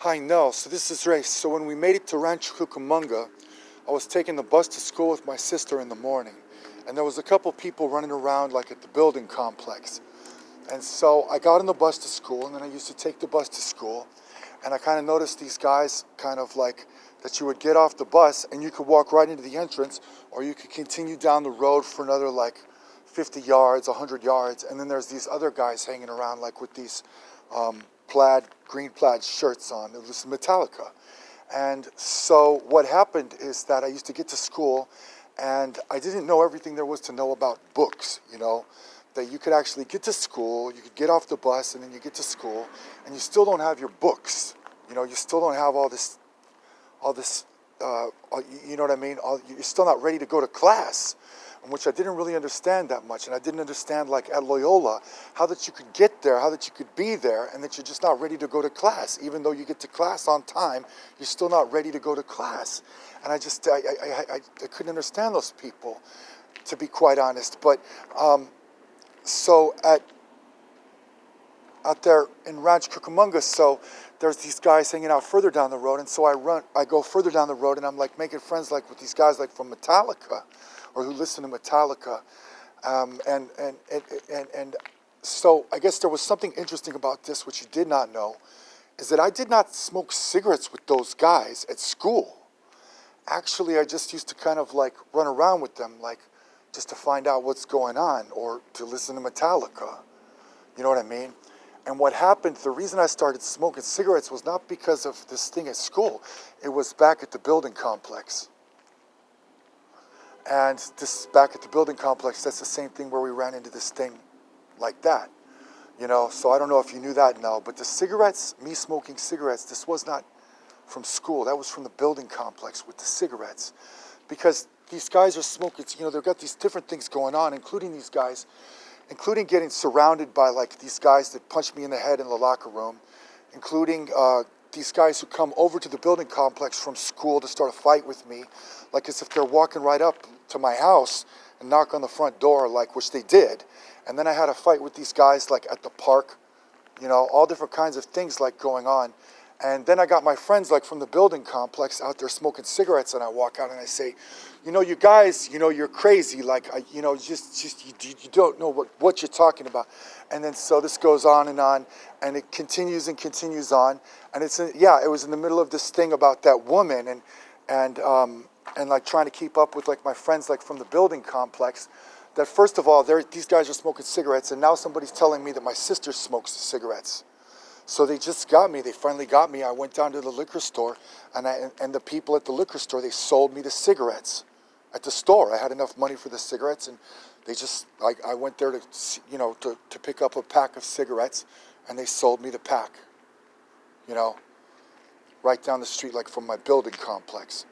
Hi, Nell. So this is Ray. So when we made it to Rancho Cucamonga, I was taking the bus to school with my sister in the morning. And there was a couple people running around like at the building complex. And so I got on the bus to school, and then I used to take the bus to school. And I kind of noticed these guys kind of like that you would get off the bus and you could walk right into the entrance, or you could continue down the road for another like 50 yards, 100 yards. And then there's these other guys hanging around like with these green plaid shirts on. It was Metallica. And so what happened is that I used to get to school and I didn't know everything there was to know about books, that you could actually get to school, you could get off the bus, and then you get to school and you still don't have your books. You still don't have all this, you know what I mean? You're still not ready to go to class, which I didn't really understand that much. And I didn't understand, like at Loyola, how that you could get there, how that you could be there, and that you're just not ready to go to class. Even though you get to class on time, you're still not ready to go to class. And I couldn't understand those people, to be quite honest. But so out there in Rancho Cucamonga, so there's these guys hanging out further down the road, and so I go further down the road, and I'm like making friends like with these guys like from Metallica, or who listen to Metallica, and so I guess there was something interesting about this, which you did not know, is that I did not smoke cigarettes with those guys at school. Actually, I just used to kind of like run around with them, like just to find out what's going on, or to listen to Metallica. You know what I mean? And what happened, the reason I started smoking cigarettes was not because of this thing at school. It was back at the building complex. And this back at the building complex, that's the same thing where we ran into this thing like that. So I don't know if you knew that, no, but the cigarettes, me smoking cigarettes, this was not from school. That was from the building complex with the cigarettes. Because these guys are smoking, they've got these different things going on, including these guys, including getting surrounded by like these guys that punch me in the head in the locker room, including these guys who come over to the building complex from school to start a fight with me, like as if they're walking right up to my house and knock on the front door, like, which they did. And then I had a fight with these guys like at the park, all different kinds of things like going on. And then I got my friends like from the building complex out there smoking cigarettes, and I walk out and I say, you guys, you're crazy, like, you don't know what you're talking about. And then so this goes on, and it continues and continues on. And it was in the middle of this thing about that woman, and like trying to keep up with like my friends like from the building complex, that first of all, these guys are smoking cigarettes, and now somebody's telling me that my sister smokes the cigarettes. So they just got me. They finally got me. I went down to the liquor store, and the people at the liquor store, they sold me the cigarettes at the store. I had enough money for the cigarettes, and they just, I went there to pick up a pack of cigarettes, and they sold me the pack, right down the street, like from my building complex.